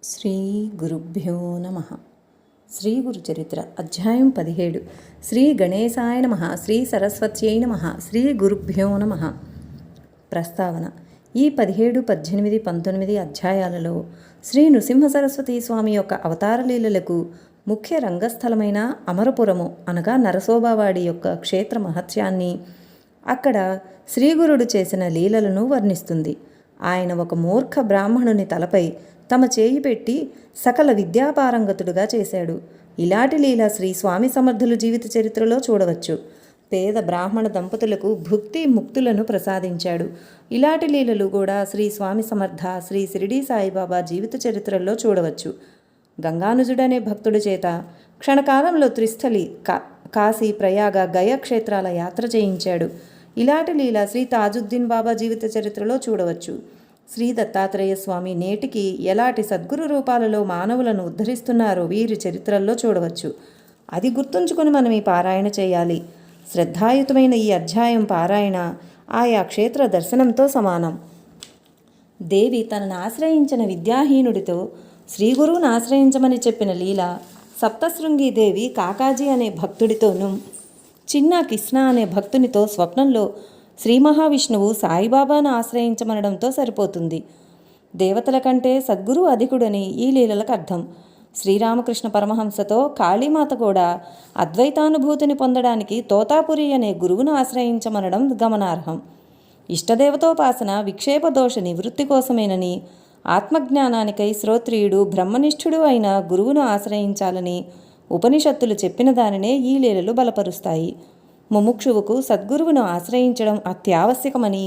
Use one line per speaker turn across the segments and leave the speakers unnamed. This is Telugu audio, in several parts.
శ్రీ గురుభ్యో నమ. శ్రీ గురు చరిత్ర అధ్యాయం 17. శ్రీ గణేశాయ నమ. శ్రీ సరస్వత్యై నమ. శ్రీ గురుభ్యో నమ. ప్రస్తావన: ఈ 17, 18, 19 అధ్యాయాలలో శ్రీ నృసింహ సరస్వతీ స్వామి యొక్క అవతార లీలలకు ముఖ్య రంగస్థలమైన అమరపురము అనగా నరసోబావాడి యొక్క క్షేత్ర మహత్యాన్ని, అక్కడ శ్రీగురుడు చేసిన లీలలను వర్ణిస్తుంది. ఆయన ఒక మూర్ఖ బ్రాహ్మణుని తలపై తమ చేయి పెట్టి సకల విద్యాపారంగతుడుగా చేశాడు. ఇలాంటి లీల శ్రీ స్వామి సమర్థులు జీవిత చరిత్రలో చూడవచ్చు. పేద బ్రాహ్మణ దంపతులకు భుక్తి ముక్తులను ప్రసాదించాడు. ఇలాంటి లీలలు కూడా శ్రీ స్వామి సమర్థ శ్రీ షిరిడీ సాయిబాబా జీవిత చరిత్రలో చూడవచ్చు. గంగానుజుడనే భక్తుడి చేత క్షణకాలంలో త్రిస్థలి కాశీ, ప్రయాగ, గయ క్షేత్రాల యాత్ర చేయించాడు. ఇలాంటి లీల శ్రీ తాజుద్దీన్ బాబా జీవిత చరిత్రలో చూడవచ్చు. శ్రీ దత్తాత్రేయ స్వామి నేటికి ఎలాంటి సద్గురు రూపాలలో మానవులను ఉద్ధరిస్తున్నారో వీరి చరిత్రల్లో చూడవచ్చు. అది గుర్తుంచుకొని మనం ఈ పారాయణ చేయాలి. శ్రద్ధాయుతమైన ఈ అధ్యాయం పారాయణ ఆయా క్షేత్ర దర్శనంతో సమానం. దేవి తనను ఆశ్రయించిన విద్యాహీనుడితో శ్రీగురువును ఆశ్రయించమని చెప్పిన లీల, సప్తశృంగీదేవి కాకాజీ అనే భక్తుడితోనూ చిన్న కృష్ణ అనే భక్తునితో స్వప్నంలో శ్రీ మహావిష్ణువు సాయిబాబాను ఆశ్రయించమనడంతో సరిపోతుంది. దేవతల కంటే సద్గురు అధికుడని ఈ లీలలకు అర్థం. శ్రీరామకృష్ణ పరమహంసతో కాళీమాత కూడా అద్వైతానుభూతిని పొందడానికి తోతాపురి అనే గురువును ఆశ్రయించమనడం గమనార్హం. ఇష్టదేవతోపాసన విక్షేపదోష నివృత్తి కోసమేనని, ఆత్మజ్ఞానానికై శ్రోత్రియుడు బ్రహ్మనిష్ఠుడు అయిన గురువును ఆశ్రయించాలని ఉపనిషత్తులు చెప్పిన దానినే ఈ లీలలు బలపరుస్తాయి. ముముక్షువుకు సద్గురువును ఆశ్రయించడం అత్యావశ్యకమని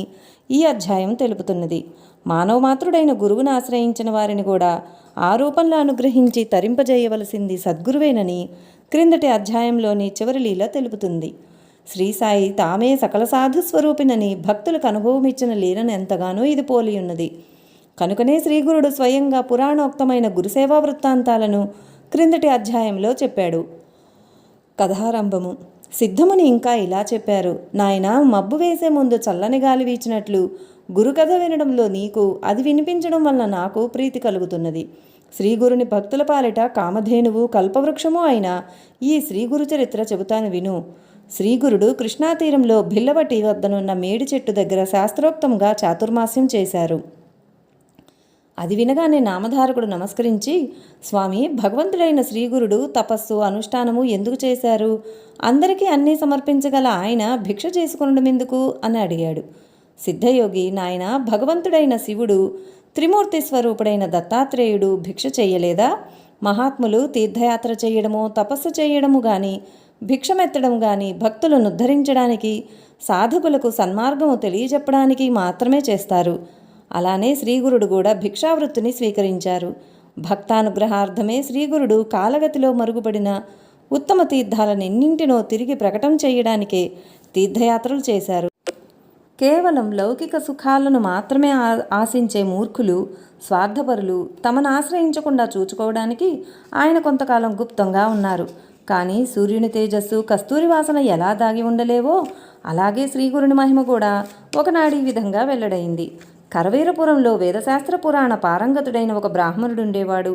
ఈ అధ్యాయం తెలుపుతున్నది. మానవమాత్రుడైన గురువును ఆశ్రయించిన వారిని కూడా ఆ రూపంలో అనుగ్రహించి తరింపజేయవలసింది సద్గురువేనని క్రిందటి అధ్యాయంలోని చివరి లీల తెలుపుతుంది. శ్రీ సాయి తామే సకల సాధు స్వరూపినని భక్తులకు అనుభవం ఇచ్చిన లీలను ఎంతగానో ఇది పోలియున్నది. కనుకనే శ్రీగురుడు స్వయంగా పురాణోక్తమైన గురుసేవా వృత్తాంతాలను క్రిందటి అధ్యాయంలో చెప్పాడు. కథారంభము: సిద్ధముని ఇంకా ఇలా చెప్పారు. నాయనా, మబ్బు వేసే ముందు చల్లని గాలి వీచినట్లు గురుకథ వినడంలో నీకు, అది వినిపించడం వలన నాకు ప్రీతి కలుగుతున్నది. శ్రీగురుని భక్తుల పాలిట కామధేనువు, కల్పవృక్షము అయిన ఈ శ్రీగురు చరిత్ర చెబుతాను విను. శ్రీగురుడు కృష్ణాతీరంలో భిల్లవటి వద్దనున్న మేడి చెట్టు దగ్గర శాస్త్రోక్తంగా చాతుర్మాస్యం చేశారు. అది వినగానే నామధారకుడు నమస్కరించి, స్వామి, భగవంతుడైన శ్రీగురుడు తపస్సు, అనుష్ఠానము ఎందుకు చేశారు? అందరికీ అన్నీ సమర్పించగల ఆయన భిక్ష చేసుకొనడం ఎందుకు అని అడిగాడు. సిద్ధయోగి, నాయన, భగవంతుడైన శివుడు, త్రిమూర్తి స్వరూపుడైన దత్తాత్రేయుడు భిక్ష చెయ్యలేదా? మహాత్ములు తీర్థయాత్ర చేయడము, తపస్సు చేయడము గాని, భిక్షమెత్తడం గాని భక్తులను ఉద్ధరించడానికి, సాధకులకు సన్మార్గము తెలియజెప్పడానికి మాత్రమే చేస్తారు. అలానే శ్రీగురుడు కూడా భిక్షావృత్తిని స్వీకరించారు. భక్తానుగ్రహార్థమే శ్రీగురుడు కాలగతిలో మరుగుపడిన ఉత్తమ తీర్థాలనెన్నింటినో తిరిగి ప్రకటన చేయడానికే తీర్థయాత్రలు చేశారు. కేవలం లౌకిక సుఖాలను మాత్రమే ఆశించే మూర్ఖులు, స్వార్థపరులు తమను ఆశ్రయించకుండా చూచుకోవడానికి ఆయన కొంతకాలం గుప్తంగా ఉన్నారు. కానీ సూర్యుని తేజస్సు, కస్తూరి వాసన ఎలా దాగి ఉండలేవో అలాగే శ్రీగురుని మహిమ కూడా ఒకనాడు ఈ విధంగా వెల్లడైంది. కరవీరపురంలో వేదశాస్త్ర పురాణ పారంగతుడైన ఒక బ్రాహ్మణుడుండేవాడు.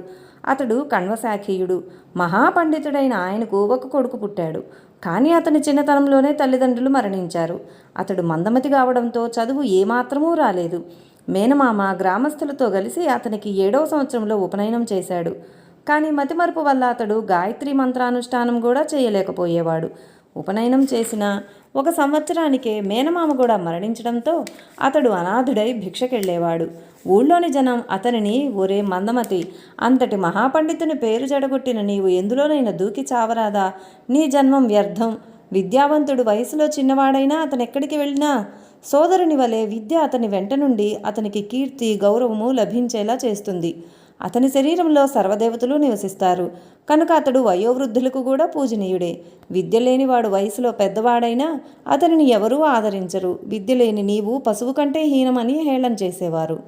అతడు కణ్వశాఖీయుడు. మహాపండితుడైన ఆయనకు ఒక కొడుకు పుట్టాడు. కానీ అతని చిన్నతనంలోనే తల్లిదండ్రులు మరణించారు. అతడు మందమతి కావడంతో చదువు ఏమాత్రమూ రాలేదు. మేనమామ గ్రామస్తులతో కలిసి అతనికి 7వ సంవత్సరంలో ఉపనయనం చేశాడు. కానీ మతిమరుపు వల్ల అతడు గాయత్రి మంత్రానుష్ఠానం కూడా చేయలేకపోయేవాడు. ఉపనయనం చేసిన 1 సంవత్సరానికే మేనమామ కూడా మరణించడంతో అతడు అనాథుడై భిక్షకెళ్ళేవాడు. ఊళ్ళోని జనం అతనిని, ఒరే మందమతి, అంతటి మహాపండితుని పేరు జడగొట్టిన నీవు ఎందులోనైనా దూకి చావరాదా? నీ జన్మం వ్యర్థం. విద్యావంతుడు, వయసులో చిన్నవాడైనా అతను ఎక్కడికి వెళ్ళినా సోదరుని వలె విద్య అతని వెంట నుండి అతనికి కీర్తి, గౌరవము లభించేలా చేస్తుంది. అతని శరీరంలో సర్వదేవతలు నివసిస్తారు. కనుక అతడు వయోవృద్ధులకు కూడా పూజనీయుడే. విద్య లేనివాడు వయసులో పెద్దవాడైనా అతనిని ఎవరూ ఆదరించరు. విద్య లేని నీవు పశువు కంటే హీనమని హేళన చేసేవారు.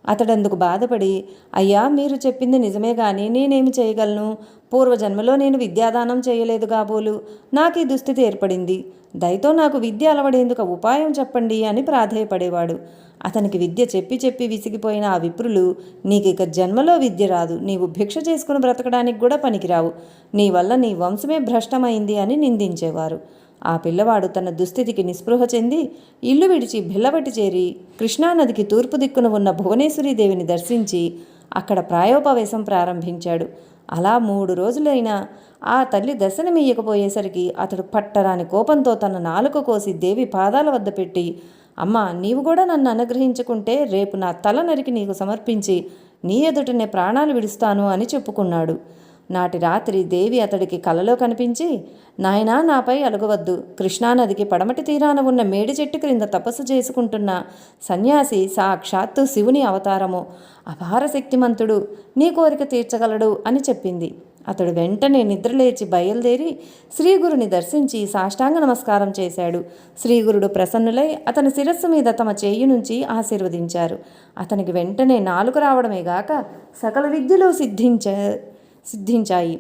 అతడందుకు బాధపడి, అయ్యా, మీరు చెప్పింది నిజమే గాని నేనేమి చేయగలను? పూర్వజన్మలో నేను విద్యాదానం చేయలేదు కాబోలు నాకు ఈ దుస్థితి ఏర్పడింది. దయతో నాకు విద్య అలవడేందుకు ఉపాయం చెప్పండి అని ప్రాధేయపడేవాడు. అతనికి విద్య చెప్పి చెప్పి విసిగిపోయిన ఆ విప్రులు, నీకిక జన్మలో విద్య రాదు, నీవు భిక్ష చేసుకుని బ్రతకడానికి కూడా పనికిరావు, నీ వల్ల నీ వంశమే భ్రష్టమైంది అని నిందించేవారు. ఆ పిల్లవాడు తన దుస్థితికి నిస్పృహ చెంది ఇల్లు విడిచి భిల్లబట్టి చేరి కృష్ణానదికి తూర్పు దిక్కున ఉన్న భువనేశ్వరీదేవిని దర్శించి అక్కడ ప్రాయోపవేశం ప్రారంభించాడు. అలా 3 రోజులైనా ఆ తల్లి దర్శనమియ్యకపోయేసరికి అతడు పట్టరాని కోపంతో తన నాలుక కోసి దేవి పాదాల వద్ద పెట్టి, అమ్మా, నీవు కూడా నన్ను అనుగ్రహించుకుంటే రేపు నా తల నరికి నీకు సమర్పించి నీ ఎదుటనే ప్రాణాలు విడుస్తాను అని చెప్పుకున్నాడు. నాటి రాత్రి దేవి అతడికి కలలో కనిపించి, నాయనా, నాపై అలుగవద్దు, కృష్ణానదికి పడమటి తీరాన ఉన్న మేడి చెట్టు క్రింద తపస్సు చేసుకుంటున్న సన్యాసి సాక్షాత్తు శివుని అవతారము, అపార శక్తిమంతుడు, నీ కోరిక తీర్చగలడు అని చెప్పింది. అతడు వెంటనే నిద్రలేచి బయలుదేరి శ్రీగురుని దర్శించి సాష్టాంగ నమస్కారం చేశాడు. శ్రీగురుడు ప్రసన్నులై అతని శిరస్సు మీద తమ చేయి నుంచి ఆశీర్వదించారు. అతనికి వెంటనే నాలుక రావడమేగాక సకల విద్యలో సిద్ధించాయి.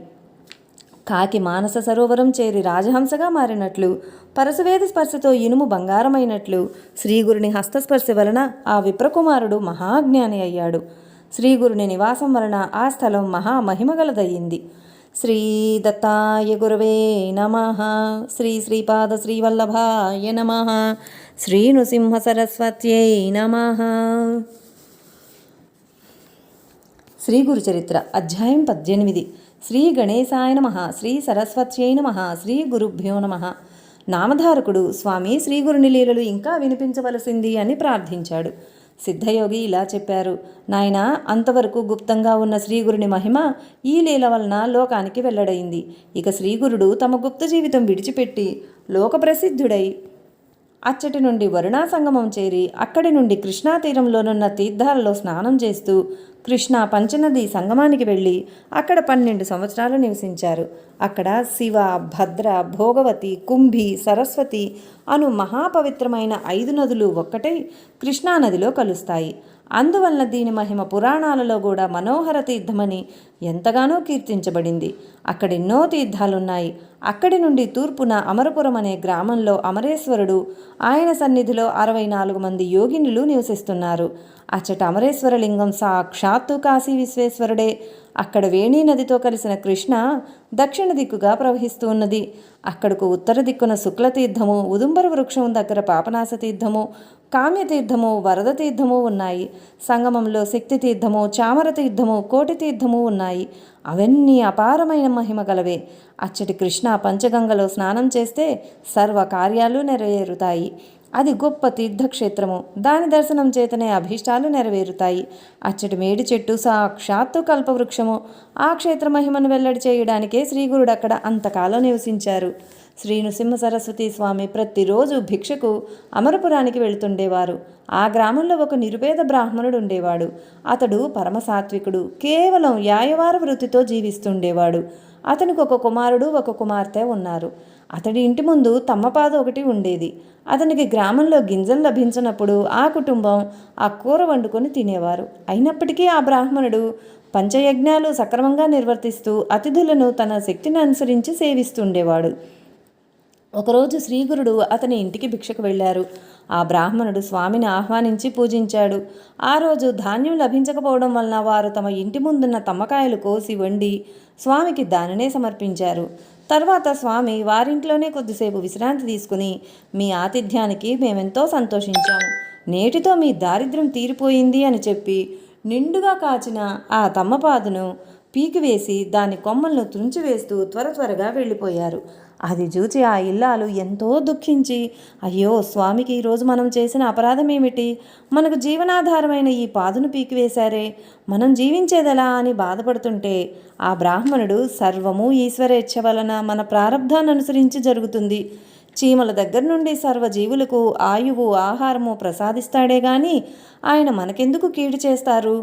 కాకి మానస సరోవరం చేరి రాజహంసగా మారినట్లు, పరశువేది స్పర్శతో ఇనుము బంగారమైనట్లు శ్రీగురుని హస్తస్పర్శ వలన ఆ విప్రకుమారుడు మహాజ్ఞాని అయ్యాడు. శ్రీగురుని నివాసం వలన ఆ స్థలం మహామహిమగలదయ్యింది. శ్రీ దత్తాయ గురవే నమః. శ్రీ శ్రీపాద శ్రీవల్లభాయ నమః. శ్రీ నృసింహ సరస్వత్యై నమః. శ్రీ గురు చరిత్ర అధ్యాయం 18. శ్రీ గణేశాయ నమః. శ్రీ సరస్వత్యై నమః. శ్రీ గురుభ్యో నమః. నామధారకుడు, స్వామి, శ్రీగురుని లీలలు ఇంకా వినిపించవలసింది అని ప్రార్థించాడు. సిద్ధయోగి ఇలా చెప్పారు, నాయనా, అంతవరకు గుప్తంగా ఉన్న శ్రీగురుని మహిమ ఈ లీల వలన లోకానికి వెల్లడైంది. ఇక శ్రీగురుడు తమ గుప్త జీవితం విడిచిపెట్టి లోకప్రసిద్ధుడై అచ్చటి నుండి వరుణా సంగమం చేరి అక్కడి నుండి కృష్ణా తీరంలోనున్న తీర్థాలలో స్నానం చేస్తూ కృష్ణా పంచనది సంగమానికి వెళ్ళి అక్కడ 12 సంవత్సరాలు నివసించారు. అక్కడ శివ, భద్ర, భోగవతి, కుంభి, సరస్వతి అను మహాపవిత్రమైన 5 నదులు ఒక్కటై కృష్ణానదిలో కలుస్తాయి. అందువలన దీని మహిమ పురాణాలలో కూడా మనోహర తీర్థమని ఎంతగానో కీర్తించబడింది. అక్కడెన్నో తీర్థాలున్నాయి. అక్కడి నుండి తూర్పున అమరపురం అనే గ్రామంలో అమరేశ్వరుడు, ఆయన సన్నిధిలో 64 మంది యోగినులు నివసిస్తున్నారు. అచ్చట అమరేశ్వర లింగం సాక్షాత్తు కాశీ విశ్వేశ్వరుడే. అక్కడ వేణీ నదితో కలిసిన కృష్ణ దక్షిణ దిక్కుగా ప్రవహిస్తూ ఉన్నది. అక్కడకు ఉత్తర దిక్కున శుక్లతీర్థము, ఉదుంబర వృక్షం దగ్గర పాపనాశ తీర్థము, కామ్యతీర్థము, వరద తీర్థము ఉన్నాయి. సంగమంలో శక్తి తీర్థము, చామర తీర్థము, కోటి తీర్థము ఉన్నాయి. అవన్నీ అపారమైన మహిమ గలవే. అచ్చటి కృష్ణ పంచగంగలో స్నానం చేస్తే సర్వ కార్యాలు నెరవేరుతాయి. అది గొప్ప తీర్థక్షేత్రము. దాని దర్శనం చేతనే అభీష్టాలు నెరవేరుతాయి. అచ్చటి మేడి చెట్టు సాక్షాత్తు కల్పవృక్షము. ఆ క్షేత్ర మహిమను వెల్లడి చేయడానికే శ్రీగురుడు అక్కడ అంతకాలం నివసించారు. శ్రీ నృసింహ సరస్వతి స్వామి ప్రతిరోజు భిక్షకు అమరపురానికి వెళుతుండేవారు. ఆ గ్రామంలో ఒక నిరుపేద బ్రాహ్మణుడు ఉండేవాడు. అతడు పరమసాత్వికుడు, కేవలం యాయవార వృత్తితో జీవిస్తుండేవాడు. అతనికి ఒక కుమారుడు, ఒక కుమార్తె ఉన్నారు. అతడి ఇంటి ముందు తమ్మపాద ఒకటి ఉండేది. అతనికి గ్రామంలో గింజలు లభించినప్పుడు ఆ కుటుంబం ఆ కూర వండుకొని తినేవారు. అయినప్పటికీ ఆ బ్రాహ్మణుడు పంచయజ్ఞాలు సక్రమంగా నిర్వర్తిస్తూ అతిథులను తన శక్తిని అనుసరించి సేవిస్తుండేవాడు. ఒకరోజు శ్రీగురుడు అతని ఇంటికి భిక్షకు వెళ్ళారు. ఆ బ్రాహ్మణుడు స్వామిని ఆహ్వానించి పూజించాడు. ఆ రోజు ధాన్యం లభించకపోవడం వలన వారు తమ ఇంటి ముందున్న తమ్మకాయలు కోసి వండి స్వామికి దానినే సమర్పించారు. తర్వాత స్వామి వారింట్లోనే కొద్దిసేపు విశ్రాంతి తీసుకుని, మీ ఆతిథ్యానికి మేమెంతో సంతోషించాము, నేటితో మీ దారిద్ర్యం తీరిపోయింది అని చెప్పి నిండుగా కాచిన ఆ తమ్మపాదును పీకివేసి దాని కొమ్మలను తుంచివేస్తూ త్వరగా వెళ్ళిపోయారు. అది చూచి ఆ ఇల్లాలు ఎంతో దుఃఖించి, అయ్యో స్వామికి ఈరోజు మనం చేసిన అపరాధం ఏమిటి? మనకు జీవనాధారమైన ఈ పాదును పీకివేశారే, మనం జీవించేదెలా అని బాధపడుతుంటే ఆ బ్రాహ్మణుడు, సర్వము ఈశ్వరేచ్ఛ వలన మన ప్రారబ్ధాన్ని అనుసరించి జరుగుతుంది. చీమల దగ్గర నుండి సర్వజీవులకు ఆయువు, ఆహారము ప్రసాదిస్తాడే గాని ఆయన మనకెందుకు కీడు చేస్తారు?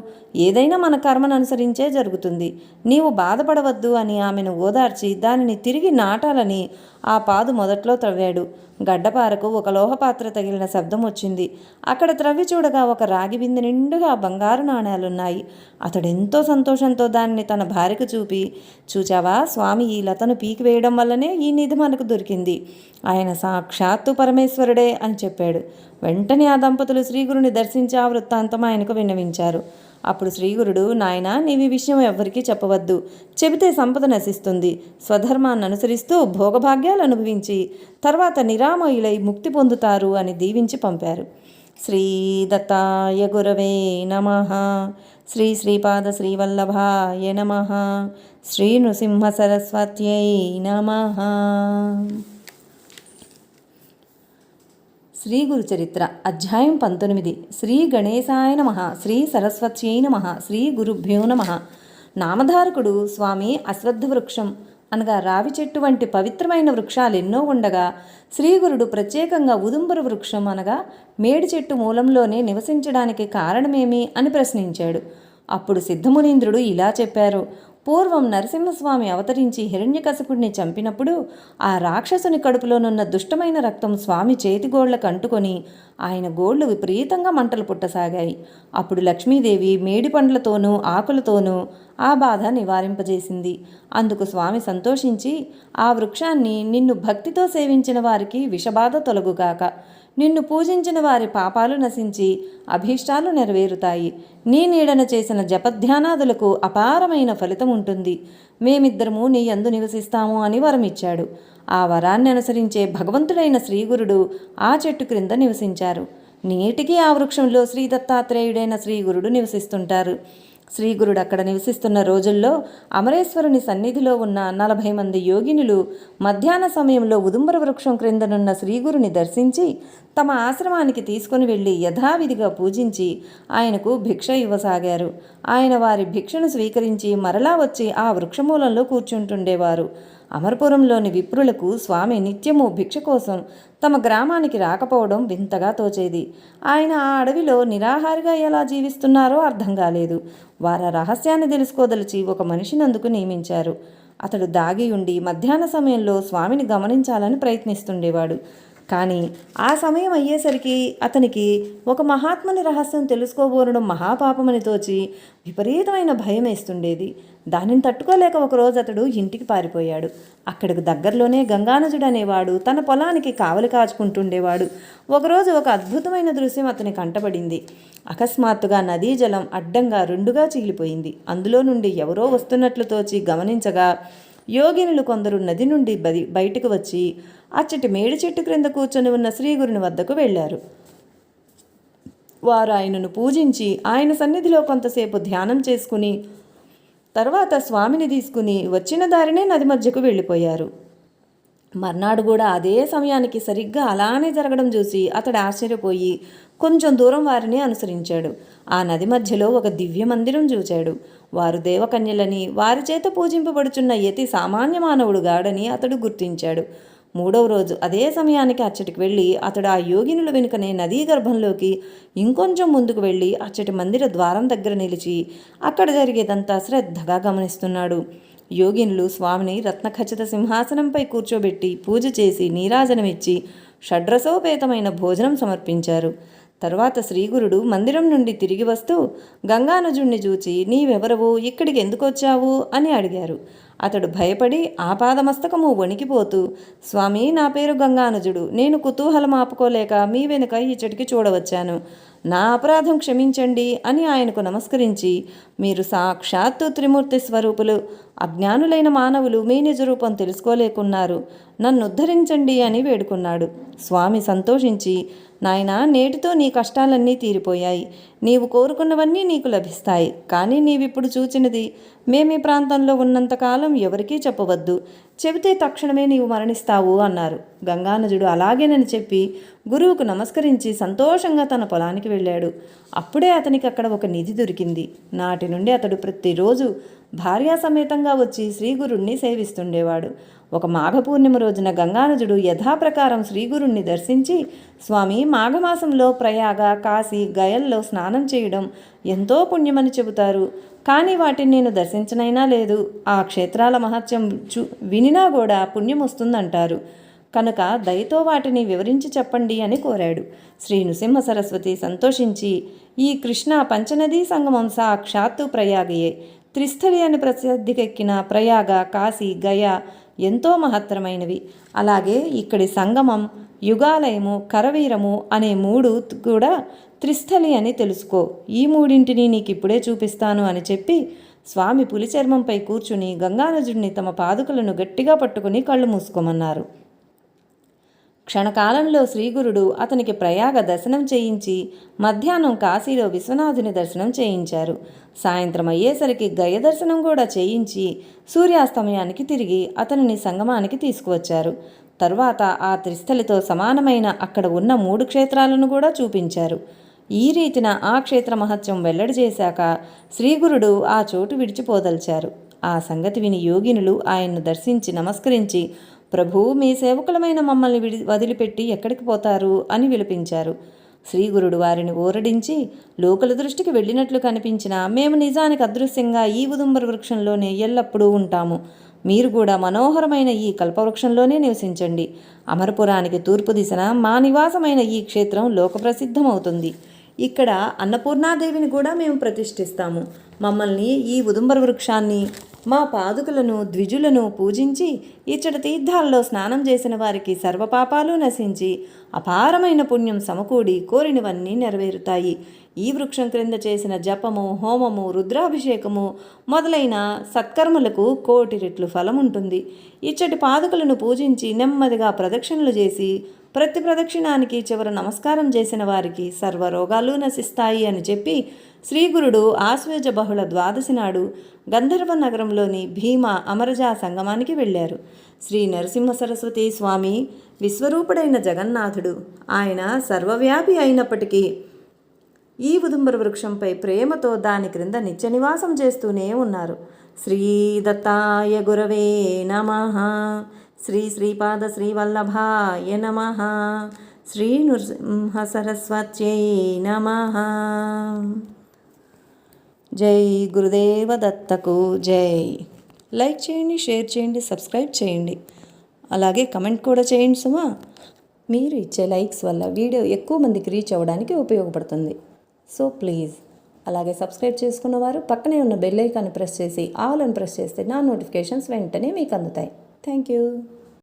ఏదైనా మన కర్మను అనుసరించే జరుగుతుంది. నీవు బాధపడవద్దు అని ఆమెను ఓదార్చి దానిని తిరిగి నాటాలని ఆ పాదు మొదట్లో త్రవ్వాడు. గడ్డపారకు ఒక లోహపాత్ర తగిలిన శబ్దం వచ్చింది. అక్కడ త్రవ్వి చూడగా ఒక రాగి బిందె నిండుగా బంగారు నాణేలున్నాయి. అతడెంతో సంతోషంతో దానిని తన భార్యకు చూపి, చూచావా స్వామి, ఈ లతను పీకివేయడం వల్లనే ఈ నిధి మనకు దొరికింది. ఆయన సాక్షాత్తు పరమేశ్వరుడే అని చెప్పాడు. వెంటనే ఆ దంపతులు శ్రీగురుని దర్శించి ఆ వృత్తాంతం ఆయనకు విన్నవించారు. అప్పుడు శ్రీగురుడు, నాయనా, నీవి విషయం ఎవ్వరికీ చెప్పవద్దు. చెబితే సంపద నశిస్తుంది. స్వధర్మాన్ని అనుసరిస్తూ భోగభాగ్యాలు అనుభవించి తర్వాత నిరామయులై ముక్తి పొందుతారు అని దీవించి పంపారు. శ్రీ దత్తాయ గురవే నమః. శ్రీ శ్రీపాద శ్రీవల్లభాయ నమః. శ్రీ నృసింహ సరస్వత్యై నమః. శ్రీ గురుచరిత్ర అధ్యాయం 19. శ్రీ గణేశాయ నమః. శ్రీ సరస్వత్యై నమః. శ్రీ గురుభ్యో నమః. నామధారకుడు స్వామి అశ్వత్థ వృక్షం అనగా రావి చెట్టు వంటి పవిత్రమైన వృక్షాలు ఎన్నో ఉండగా శ్రీగురుడు ప్రత్యేకంగా ఉదుంబర వృక్షం అనగా మేడి చెట్టు మూలంలోనే నివసించడానికి కారణమేమి అని ప్రశ్నించాడు. అప్పుడు సిద్ధమునీంద్రుడు ఇలా చెప్పారు. పూర్వం నరసింహస్వామి అవతరించి హిరణ్యకశిపుడిని చంపినప్పుడు ఆ రాక్షసుని కడుపులోనున్న దుష్టమైన రక్తం స్వామి చేతిగోళ్లకు అంటుకొని ఆయన గోళ్లు విపరీతంగా మంటలు పుట్టసాగాయి. అప్పుడు లక్ష్మీదేవి మేడి పండ్లతోనూ ఆకులతోనూ ఆ బాధ నివారింపజేసింది. అందుకు స్వామి సంతోషించి, ఆ వృక్షాన్ని నిన్ను భక్తితో సేవించిన వారికి విషబాధ తొలగుగాక, నిన్ను పూజించిన వారి పాపాలు నశించి అభీష్టాలు నెరవేరుతాయి, నీ నీడన చేసిన జపధ్యానాదులకు అపారమైన ఫలితం ఉంటుంది, మేమిద్దరము నీ యందు నివసిస్తాము అని వరమిచ్చాడు. ఆ వరాన్ని అనుసరించే భగవంతుడైన శ్రీగురుడు ఆ చెట్టు క్రింద నివసించారు. నేటికి ఆ వృక్షంలో శ్రీ దత్తాత్రేయుడైన శ్రీగురుడు నివసిస్తుంటారు. శ్రీగురుడు అక్కడ నివసిస్తున్న రోజుల్లో అమరేశ్వరుని సన్నిధిలో ఉన్న 40 మంది యోగినులు మధ్యాహ్న సమయంలో ఉదుంబర వృక్షం క్రిందనున్న శ్రీగురుని దర్శించి తమ ఆశ్రమానికి తీసుకుని వెళ్ళి యథావిధిగా పూజించి ఆయనకు భిక్ష ఇవ్వసాగారు. ఆయన వారి భిక్షను స్వీకరించి మరలా వచ్చి ఆ వృక్షమూలంలో కూర్చుంటుండేవారు. అమరపురంలోని విప్రులకు స్వామి నిత్యము భిక్ష కోసం తమ గ్రామానికి రాకపోవడం వింతగా తోచేది. ఆయన ఆ అడవిలో నిరాహారిగా ఎలా జీవిస్తున్నారో అర్థం కాలేదు. వారి రహస్యాన్ని తెలుసుకోదలిచి ఒక మనిషిని అందుకు నియమించారు. అతడు దాగి ఉండి మధ్యాహ్న సమయంలో స్వామిని గమనించాలని ప్రయత్నిస్తుండేవాడు. కానీ ఆ సమయం అయ్యేసరికి అతనికి ఒక మహాత్ముని రహస్యం తెలుసుకోబోనడం మహాపాపమని తోచి విపరీతమైన భయం వేస్తుండేది. దానిని తట్టుకోలేక ఒకరోజు అతడు ఇంటికి పారిపోయాడు. అక్కడికి దగ్గరలోనే గంగానజుడు అనేవాడు తన పొలానికి కావలి కాచుకుంటుండేవాడు. ఒకరోజు ఒక అద్భుతమైన దృశ్యం అతని కంటపడింది. అకస్మాత్తుగా నదీ జలం అడ్డంగా రెండుగా చీలిపోయింది. అందులో నుండి ఎవరో వస్తున్నట్లు తోచి గమనించగా యోగినులు కొందరు నది నుండి బయటకు వచ్చి అచ్చటి మేడి చెట్టు క్రింద కూర్చొని ఉన్న శ్రీగురుని వద్దకు వెళ్ళారు. వారు ఆయనను పూజించి ఆయన సన్నిధిలో కొంతసేపు ధ్యానం చేసుకుని తర్వాత స్వామిని తీసుకుని వచ్చిన దారినే నది మధ్యకు వెళ్ళిపోయారు. మర్నాడు కూడా అదే సమయానికి సరిగ్గా అలానే జరగడం చూసి అతడు ఆశ్చర్యపోయి కొంచెం దూరం వారిని అనుసరించాడు. ఆ నది మధ్యలో ఒక దివ్య మందిరం చూచాడు. వారు దేవకన్యలని, వారి చేత పూజింపబడుచున్న యతి సామాన్య మానవుడు గాడని అతడు గుర్తించాడు. 3వ రోజు అదే సమయానికి అచ్చటికి వెళ్ళి అతడు ఆ యోగినుల వెనుకనే నదీ గర్భంలోకి ఇంకొంచెం ముందుకు వెళ్ళి అచ్చటి మందిర ద్వారం దగ్గర నిలిచి అక్కడ జరిగేదంతా శ్రద్ధగా గమనిస్తున్నాడు. యోగినులు స్వామిని రత్నఖచిత సింహాసనంపై కూర్చోబెట్టి పూజ చేసి నీరాజనమిచ్చి షడ్రసోపేతమైన భోజనం సమర్పించారు. తరువాత శ్రీగురుడు మందిరం నుండి తిరిగి వస్తూ గంగానుజుణ్ణి చూచి, నీవెవరవు, ఇక్కడికి ఎందుకు వచ్చావు అని అడిగారు. అతడు భయపడి ఆపాదమస్తకము వణికిపోతూ, స్వామి, నా పేరు గంగానుజుడు, నేను కుతూహలం ఆపుకోలేక మీ వెనుక ఇచ్చటికి చూడవచ్చాను, నా అపరాధం క్షమించండి అని ఆయనకు నమస్కరించి, మీరు సాక్షాత్తు త్రిమూర్తి స్వరూపులు, అజ్ఞానులైన మానవులు మీ నిజ రూపం తెలుసుకోలేకున్నారు, నన్ను ఉద్ధరించండి అని వేడుకున్నాడు. స్వామి సంతోషించి, నాయనా, నేటితో నీ కష్టాలన్నీ తీరిపోయాయి, నీవు కోరుకున్నవన్నీ నీకు లభిస్తాయి, కానీ నీవిప్పుడు చూచినది మేమీ ప్రాంతంలో ఉన్నంతకాలం ఎవరికీ చెప్పవద్దు, చెబితే తక్షణమే నీవు మరణిస్తావు అన్నారు. గంగానుజుడు అలాగేనని చెప్పి గురువుకు నమస్కరించి సంతోషంగా తన పొలానికి వెళ్ళాడు. అప్పుడే అతనికి అక్కడ ఒక నిధి దొరికింది. నాటి నుండి అతడు ప్రతిరోజు భార్యాసమేతంగా వచ్చి శ్రీగురుణ్ణి సేవిస్తుండేవాడు. ఒక మాఘపూర్ణిమ రోజున గంగానుజుడు యథాప్రకారం శ్రీగురుణ్ణి దర్శించి, స్వామి, మాఘమాసంలో ప్రయాగ, కాశీ, గయల్లో స్నానం చేయడం ఎంతో పుణ్యమని చెబుతారు, కానీ వాటిని నేను దర్శించనైనా లేదు, ఆ క్షేత్రాల మహత్యం వినినా కూడా పుణ్యం వస్తుందంటారు, కనుక దయతో వాటిని వివరించి చెప్పండి అని కోరాడు. శ్రీ నృసింహ సరస్వతి సంతోషించి, ఈ కృష్ణ పంచనదీ సంగమం సాక్షాత్తు ప్రయాగయే. త్రిస్థలి అని ప్రసిద్ధికెక్కిన ప్రయాగ, కాశీ, గయ ఎంతో మహత్తరమైనవి. అలాగే ఇక్కడి సంగమం, యుగాలయము, కరవీరము అనే 3 కూడా త్రిస్థలి అని తెలుసుకో. ఈ 3ంటిని నీకిప్పుడే చూపిస్తాను అని చెప్పి స్వామి పులి చర్మంపై కూర్చుని గంగానజుడిని తమ పాదుకలను గట్టిగా పట్టుకుని కళ్ళు మూసుకోమన్నారు. క్షణకాలంలో శ్రీగురుడు అతనికి ప్రయాగ దర్శనం చేయించి మధ్యాహ్నం కాశీలో విశ్వనాథుని దర్శనం చేయించారు. సాయంత్రం అయ్యేసరికి గయ దర్శనం కూడా చేయించి సూర్యాస్తమయానికి తిరిగి అతనిని సంగమానికి తీసుకువచ్చారు. తరువాత ఆ త్రిస్థలితో సమానమైన అక్కడ ఉన్న 3 క్షేత్రాలను కూడా చూపించారు. ఈ రీతిన ఆ క్షేత్ర మహత్యం వెల్లడి చేశాక శ్రీగురుడు ఆ చోటు విడిచిపోదల్చారు. ఆ సంగతి విని యోగినులు ఆయన్ను దర్శించి నమస్కరించి, ప్రభూ, మీ సేవకులమైన మమ్మల్ని వదిలిపెట్టి ఎక్కడికి పోతారు అని విలపించారు. శ్రీగురుడు వారిని ఊరడించి, లోకల దృష్టికి వెళ్ళినట్లు కనిపించినా మేము నిజానికి అదృశ్యంగా ఈ ఉదుంబర వృక్షంలోనే ఎల్లప్పుడూ ఉంటాము. మీరు కూడా మనోహరమైన ఈ కల్పవృక్షంలోనే నివసించండి. అమరపురానికి తూర్పు దిశన మా నివాసమైన ఈ క్షేత్రం లోకప్రసిద్ధమవుతుంది. ఇక్కడ అన్నపూర్ణాదేవిని కూడా మేము ప్రతిష్ఠిస్తాము. మమ్మల్ని, ఈ ఉదుంబర వృక్షాన్ని, మా పాదుకలను, ద్విజులను పూజించి ఇచ్చట తీర్థాల్లో స్నానం చేసిన వారికి సర్వపాపాలు నశించి అపారమైన పుణ్యం సమకూడి కోరినవన్నీ నెరవేరుతాయి. ఈ వృక్షం క్రింద చేసిన జపము, హోమము, రుద్రాభిషేకము మొదలైన సత్కర్మలకు 1,000,000 రెట్లు ఫలం ఉంటుంది. ఇచ్చటి పాదుకలను పూజించి నెమ్మదిగా ప్రదక్షిణలు చేసి ప్రతి ప్రదక్షిణానికి చివర నమస్కారం చేసిన వారికి సర్వరోగాలు నశిస్తాయి అని చెప్పి శ్రీగురుడు ఆశ్వేజ బహుళ ద్వాదశి నాడు గంధర్వ నగరంలోని భీమ అమరజా సంగమానికి వెళ్ళారు. శ్రీ నరసింహ సరస్వతి స్వామి విశ్వరూపుడైన జగన్నాథుడు. ఆయన సర్వవ్యాపి అయినప్పటికీ ఈ ఉదుంబర వృక్షంపై ప్రేమతో దాని క్రింద నిత్య నివాసం చేస్తూనే ఉన్నారు. శ్రీ దత్తాయ గురవే నమః. శ్రీ శ్రీపాద శ్రీవల్లభాయ నమః. శ్రీ నృసింహ సరస్వత్యై నమః. జై గురుదేవ దత్తకు జై. లైక్ చేయండి, షేర్ చేయండి, సబ్స్క్రైబ్ చేయండి, అలాగే కమెంట్ కూడా చేయండి సుమా. మీరు ఇచ్చే లైక్స్ వల్ల వీడియో ఎక్కువ మందికి రీచ్ అవ్వడానికి ఉపయోగపడుతుంది. So please. అలాగే సబ్స్క్రైబ్ చేసుకున్నవారు పక్కనే ఉన్న బెల్ ఐకాన్ని ప్రెస్ చేసి ఆల్ అని ప్రెస్ చేస్తే నా నోటిఫికేషన్స్ వెంటనే మీకు అందుతాయి. Thank you.